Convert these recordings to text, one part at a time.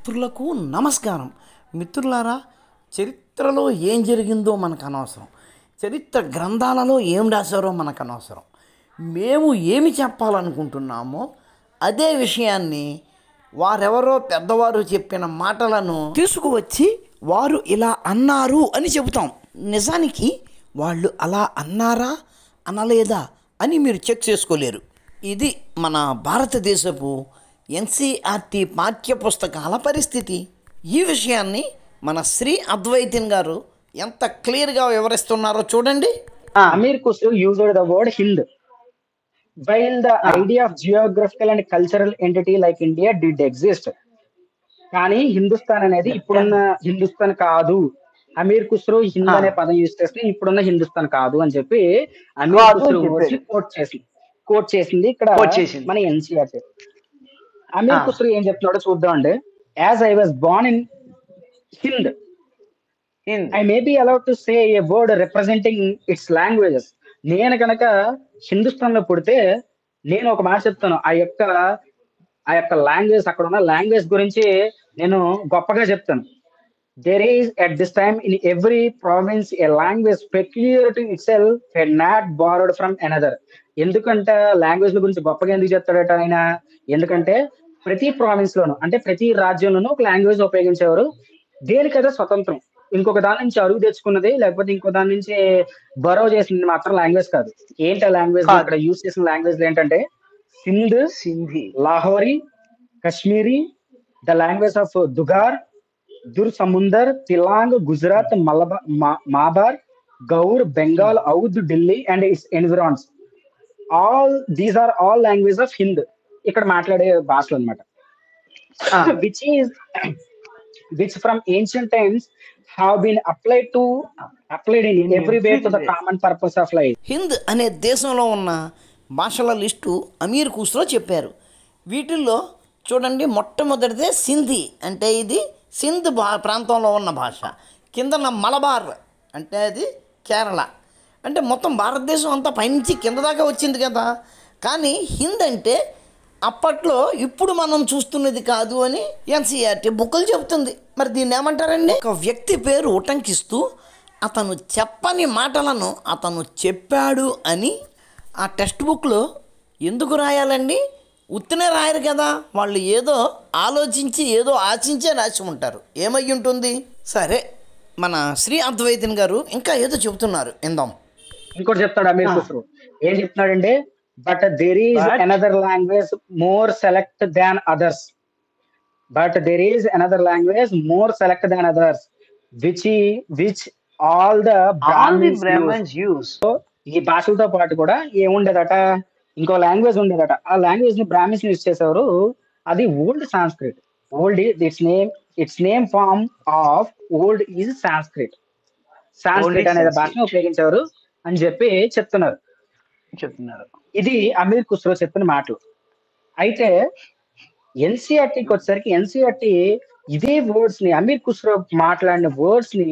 మిత్రులకు నమస్కారం. మిత్రులారా, చరిత్రలో ఏం జరిగిందో మనకు అనవసరం, చరిత్ర గ్రంథాలలో ఏం రాశారో మనకు అనవసరం. మేము ఏమి చెప్పాలనుకుంటున్నామో అదే విషయాన్ని వారెవరో పెద్దవారు చెప్పిన మాటలను తీసుకువచ్చి వారు ఇలా అన్నారు అని చెబుతాం. నిజానికి వాళ్ళు అలా అన్నారా అనలేదా అని మీరు చెక్ చేసుకోలేరు. ఇది మన భారతదేశపు ఎన్సీఆర్టీ పాఠ్యపుస్తకాల పరిస్థితి. ఈ విషయాన్ని మన శ్రీ అద్వైతన్ గారు ఎంత క్లియర్గా వివరిస్తున్నారో చూడండి. Amir Khusro used the word Hind. While the idea of geographical and cultural entity like India did exist, కానీ హిందుస్థాన్ అనేది ఇప్పుడున్న హిందుస్థాన్ కాదు. అమీర్ ఖుస్రో హింద్ అనే పదం యూజ్ చేస్తే ఇప్పుడున్న హిందుస్థాన్ కాదు అని చెప్పి అమీర్ ఖుస్రో కోట్ చేసింది ఇక్కడ మన ఎన్సీఆర్టీ. అమీర్ ఖుస్రో ఏం చెప్తున్నాడో చూద్దాం అండి. As I was Born in Hind, I may be allowed to say a word representing its languages. నేను కనుక హిందుస్థాన్ లో పుడితే నేను ఒక మాట చెప్తాను. ఆ యొక్క లాంగ్వేజ్, అక్కడ ఉన్న లాంగ్వేజ్ గురించి నేను గొప్పగా చెప్తాను. There is at this time in every province a language peculiar to itself and not borrowed from another. ఎందుకంటే లాంగ్వేజ్ గురించి గొప్పగా ఎందుకు చెప్తాడట ఆయన? ఎందుకంటే ప్రతి ప్రావిన్స్ లోను, అంటే ప్రతి రాజ్యంలోనూ ఒక లాంగ్వేజ్ ఉపయోగించేవారు. దేనికైతే స్వతంత్రం, ఇంకొక దాని నుంచి అరుగు తెచ్చుకున్నది లేకపోతే ఇంకో దాని నుంచి బరో చేసింది మాత్రం లాంగ్వేజ్ కాదు. ఏంటి ఆ లాంగ్వేజ్? ఇక్కడ యూజ్ చేసిన లాంగ్వేజ్ ఏంటంటే Sindhi, Lahori, Kashmiri, the language of Dugar, Dhur Samundar, Tilang, Gujarat, Mabar, Gaur, Bengal, Awadh, Delhi and its environs. All these are all language of Hind, ఇక్కడ మాట్లాడే భాషలు అనమాట. which from ancient times have been applied in every way to the common purpose of life. Hind అనే దేశంలో ఉన్న భాషల లిస్టు అమీర్ ఖుస్రో చెప్పారు. వీటిల్లో చూడండి, మొట్టమొదటిదే సింధీ, అంటే ఇది సింధ్ ప్రాంతంలో ఉన్న భాష. కిందన మలబార్ అంటే అది కేరళ. అంటే మొత్తం భారతదేశం అంతా పైనుంచి కింద దాకా వచ్చింది కదా. కానీ హింద్ అంటే అప్పట్లో ఇప్పుడు మనం చూస్తున్నది కాదు అని ఎన్సీఆర్టీ బుక్కులు చెబుతుంది. మరి దీన్ని ఏమంటారండి? ఒక వ్యక్తి పేరు ఉటంకిస్తూ అతను చెప్పని మాటలను అతను చెప్పాడు అని ఆ టెక్స్ట్ బుక్లో ఎందుకు రాయాలండి? ఉత్తినే రాయరు కదా. వాళ్ళు ఏదో ఆలోచించి ఏదో ఆశించే రాసి ఉంటారు. ఏమై ఉంటుంది? సరే, మన శ్రీ అద్వైతన్ గారు ఇంకా ఏదో చెబుతున్నారు, ఇందాం. ఇంకోటి చెప్తాడు అమీర్ ఖుస్రో. ఏం చెప్తున్నాడంటే, but there is another language more select than others. But there is another language more select than others, which all the Brahmins use. So ఈ భాషలతో పాటు కూడా ఏముండేదట? ఇంకో లాంగ్వేజ్ ఉండేదట. ఆ లాంగ్వేజ్ ని బ్రాహ్మిన్స్ యూజ్ చేసేవారు. అది old Sanskrit. Old it's name form of old is Sanskrit. Sanskrit అనే భాషను ఉపయోగించేవారు అని చెప్పి చెప్తున్నారు. ఇది అమీర్ ఖుస్రో చెప్పిన మాటలు. అయితే ఎన్సీఆర్టీకి వచ్చేసరికి ఎన్సీఆర్టీ ఇదే వర్డ్స్ ని, అమీర్ ఖుస్రో మాట్లాడిన వర్డ్స్ ని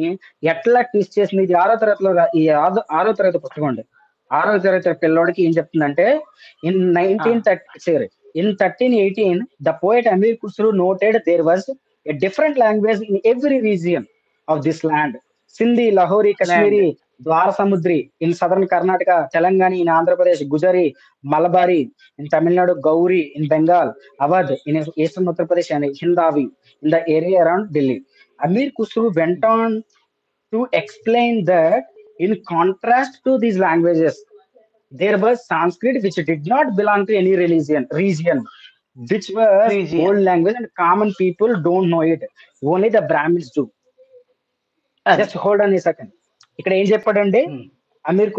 ఎట్లా ట్విస్ట్ చేసింది. ఇది 6వ తరగతిలో, ఈ 6వ తరగతి పుస్తకం అండి. 6వ తరగతి పిల్లోడికి ఏం చెప్తుందంటే, in 1318 the poet Amir Khusro noted there was a different language in every region of this land. Sindhi, Lahori, Kashmiri, Dwara Samudri in southern Karnataka, Telangana in Andhra Pradesh, Gujari, Malabari in Tamil Nadu, Gauri in Bengal, Awadh in eastern Uttar Pradesh and Hindavi in the area around Delhi. Amir Khusro went on to explain that in contrast to these languages, there was Sanskrit which did not belong to any region, which was old language and common people don't know it. Only the Brahmins do. Just hold on a second. ఇక్కడ ఏం చెప్పాడంటే, Aamir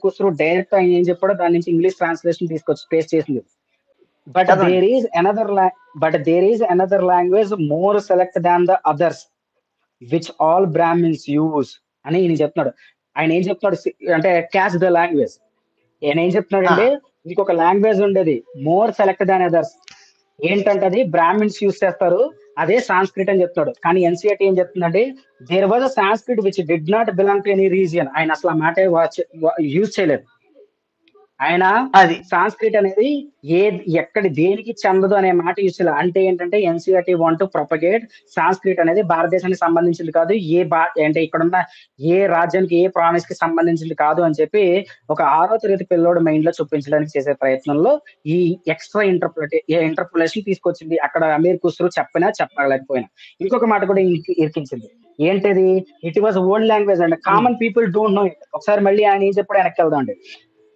Khusro direct ఆయన ఏం చెప్పాడో దాని నుంచి English translation తీసుకొచ్చి paste చేసింది. But there is another language more select than the others which all Brahmins use అని ఈయన చెప్తున్నాడు. ఆయన ఏం చెప్తున్నాడు అంటే, క్యాచ్ ద లాంగ్వేజ్. ఆయన ఏం చెప్తున్నాడంటే, ఇంకొక లాంగ్వేజ్ ఉండేది మోర్ సెలెక్ట్ దాన్ అదర్స్. ఏంటంటే అది బ్రాహ్మిన్స్ యూజ్ చేస్తారు, అదే సాంస్క్రిట్ అని చెప్తున్నాడు. కానీ ఎన్సీఆర్టీ ఏం చెప్తుందంటే, there was a Sanskrit which did not belong to any region. ఆయన అసలు ఆ మాట యూజ్ చేయలేదు. ఆయన అది సాంస్క్రిట్ అనేది ఏ ఎక్కడి దేనికి చెందదు అనే మాట యూస్ అంటే ఏంటంటే NCERT want to propagate Sanskrit అనేది భారతదేశానికి సంబంధించింది కాదు, అంటే ఇక్కడున్న ఏ రాజ్యానికి ఏ ప్రావిన్స్ కి సంబంధించింది కాదు అని చెప్పి ఒక 6వ తరగతి పిల్లోడు మైండ్ లో చూపించడానికి చేసే ప్రయత్నంలో ఈ ఎక్స్ట్రా ఇంటర్పులేషన్ తీసుకొచ్చింది. అక్కడ అమీర్ ఖుస్రో చెప్పినా చెప్పలేకపోయినా ఇంకొక మాట కూడా ఇరికించింది. ఏంటిది? It was old language and common people don't know it. ఒకసారి మళ్ళీ ఆయన ఏం చెప్పాడు వెనక్కి వెళ్దాం అండి.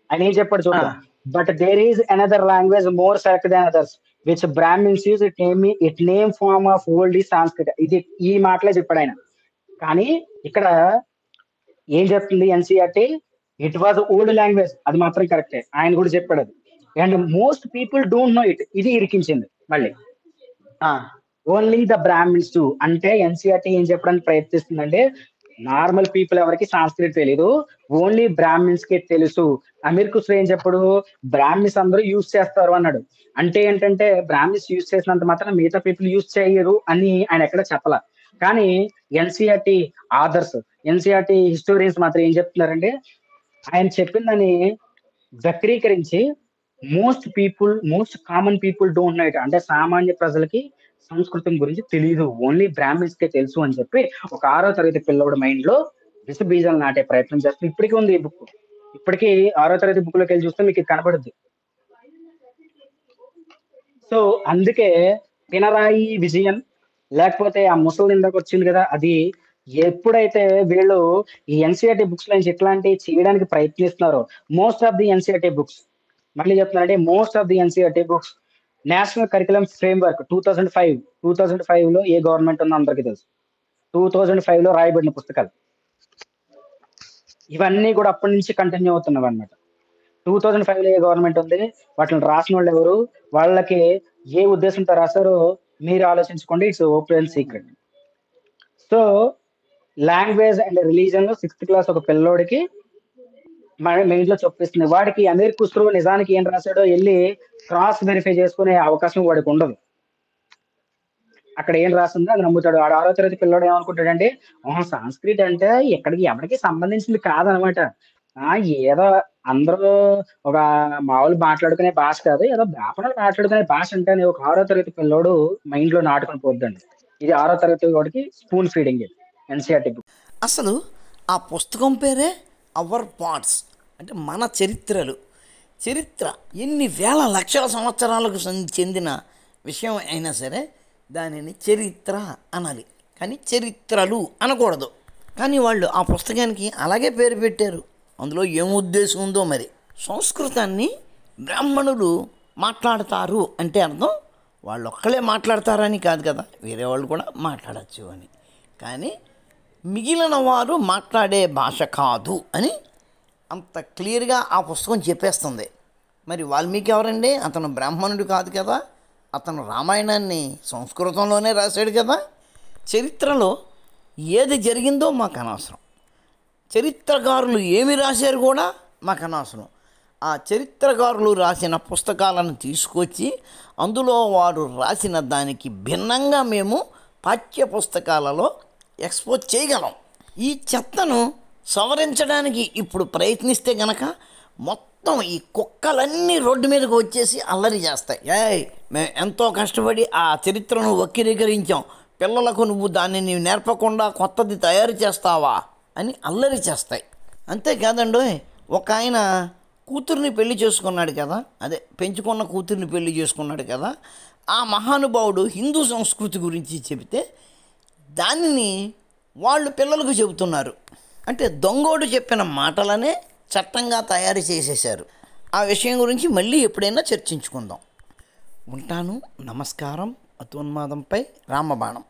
ఆయన ఏం చెప్పాడు చూద్దాం. But there is another language more select than others which Brahmins use it name form of old ఈ సాంస్క్రిట్. ఇది ఈ మాటలే చెప్పాడు ఆయన. కానీ ఇక్కడ ఏం చెప్తుంది NCERT? It was old language, అది మాత్రం కరెక్టే, ఆయన కూడా చెప్పాడు అది. And most people don't know it, ఇది ఇరికించింది మళ్ళీ. ఓన్లీ ద బ్రాహ్మిన్స్ టు అంటే ఎన్సీఆర్టీ ఏం చెప్పడానికి ప్రయత్నిస్తుందంటే నార్మల్ పీపుల్ ఎవరికి సాంస్క్రిట్ తెలీదు, ఓన్లీ బ్రాహ్మిన్స్ కి తెలుసు. అమీర్ ఖుస్రో ఏం చెప్పాడు? బ్రాహ్మిన్స్ అందరూ యూజ్ చేస్తారు అన్నాడు. అంటే ఏంటంటే బ్రాహ్మిన్స్ యూజ్ చేసినంత మాత్రం మిగతా పీపుల్ యూజ్ చేయరు అని ఆయన ఎక్కడ చెప్పాల. కానీ ఎన్సీఆర్టీ ఆథర్స్, ఎన్సీఆర్టీ హిస్టోరియన్స్ మాత్రం ఏం చెప్తున్నారంటే ఆయన చెప్పిందని వక్రీకరించి most common people don't know it అంటే సామాన్య ప్రజలకి సంస్కృతం గురించి తెలియదు, ఓన్లీ బ్రాహ్మిన్స్ కే తెలుసు అని చెప్పి ఒక 6వ తరగతి పిల్లవాడు మైండ్ లో విష బీజాలు నాటే ప్రయత్నం చేస్తుంది. ఇప్పటికీ ఉంది ఈ బుక్, ఇప్పటికీ 6వ తరగతి బుక్ లోకి వెళ్ళి చూస్తే మీకు ఇది కనపడుద్ది. సో అందుకే పినరాయి విజయన్ లేకపోతే ఆ ముసలి ఇందాక వచ్చింది కదా, అది ఎప్పుడైతే వీళ్ళు ఈ ఎన్సీఆర్టీ బుక్స్ నుంచి ఇట్లాంటి చేయడానికి ప్రయత్నిస్తున్నారో most of the NCERT books, మళ్ళీ చెప్తున్నారంటే most of the NCERT books national curriculum framework 2005 లో ఏ గవర్నమెంట్ ఉందో అందరికీ తెలుసు. 2005 లో రాయబడిన పుస్తకాలు ఇవన్నీ కూడా అప్పటి నుంచి కంటిన్యూ అవుతున్నవి అనమాట. 2005 లో ఏ గవర్నమెంట్ ఉంది, వాటిని రాసిన వాళ్ళు ఎవరు, వాళ్ళకి ఏ ఉద్దేశంతో రాశారో మీరు ఆలోచించుకోండి. It's open secret. So language and religion లో 6th క్లాస్ ఒక పిల్లోడికి మెయిన్ లో చొప్పిస్తుంది. వాడికి అమీర్ ఖుస్రో నిజానికి ఏం రాశాడో వెళ్ళి క్రాస్ వెరిఫై చేసుకునే అవకాశం వాడికి ఉండదు. అక్కడ ఏం రాసిందో అది నమ్ముతాడు. 6వ తరగతి పిల్లడు ఏమనుకుంటాడంటే సాంస్క్రిట్ అంటే ఎక్కడికి ఎవరికి సంబంధించింది కాదనమాట, ఏదో అందరూ ఒక మామూలు మాట్లాడుకునే భాష కాదు, ఏదో బ్రాహ్మణులు మాట్లాడుకునే భాష అంటే అని ఒక 6వ తరగతి పిల్లోడు మైండ్ లో నాటుకొని పోద్దండి. ఇది 6వ తరగతి వాడికి స్పూన్ ఫీడింగ్ ఎన్సీఆర్టీ బుక్. అసలు ఆ పుస్తకం పేరే అవర్ పార్ట్స్ అంటే మన చరిత్రలు. చరిత్ర ఎన్ని వేల లక్షల సంవత్సరాలకు చెందిన విషయం అయినా సరే దానిని చరిత్ర అనాలి, కానీ చరిత్రలు అనకూడదు. కానీ వాళ్ళు ఆ పుస్తకానికి అలాగే పేరు పెట్టారు. అందులో ఏం ఉద్దేశం ఉందో మరి. సంస్కృతాన్ని బ్రాహ్మణులు మాట్లాడతారు అంటే అర్థం వాళ్ళు ఒక్కలే మాట్లాడతారని కాదు కదా, వేరే వాళ్ళు కూడా మాట్లాడచ్చు అని. కానీ మిగిలిన వారు మాట్లాడే భాష కాదు అని అంత క్లియర్గా ఆ పుస్తకం చెప్పేస్తుంది. మరి వాల్మీకి ఎవరండి? అతను బ్రాహ్మణుడు కాదు కదా, అతను రామాయణాన్ని సంస్కృతంలోనే రాశాడు కదా. చరిత్రలో ఏది జరిగిందో మాకు అనవసరం, చరిత్రకారులు ఏమి రాశారు కూడా మాకు అనవసరం. ఆ చరిత్రకారులు రాసిన పుస్తకాలను తీసుకొచ్చి అందులో వారు రాసిన దానికి భిన్నంగా మేము పాఠ్య పుస్తకాలలో ఎక్స్పోజ్ చేయగలం. ఈ చెత్తను సవరించడానికి ఇప్పుడు ప్రయత్నిస్తే గనక మొత్తం ఈ కుక్కలన్నీ రోడ్డు మీదకి వచ్చేసి అల్లరి చేస్తాయి. మేము ఎంతో కష్టపడి ఆ చరిత్రను వక్రీకరించాం, పిల్లలకు నువ్వు దానిని నేర్పకుండా కొత్తది తయారు చేస్తావా అని అల్లరి చేస్తాయి. అంతేకాదండి, ఒక ఆయన కూతుర్ని పెళ్లి చేసుకున్నాడు కదా, అదే పెంచుకున్న కూతుర్ని పెళ్లి చేసుకున్నాడు కదా, ఆ మహానుభావుడు హిందూ సంస్కృతి గురించి చెబితే దానిని వాళ్ళు పిల్లలకు చెబుతున్నారు. అంటే దొంగోడు చెప్పిన మాటలనే చట్టంగా తయారు చేసేశారు. ఆ విషయం గురించి మళ్ళీ ఎప్పుడైనా చర్చించుకుందాం. ఉంటాను. నమస్కారం. అతోన్మాదంపై రామబాణం.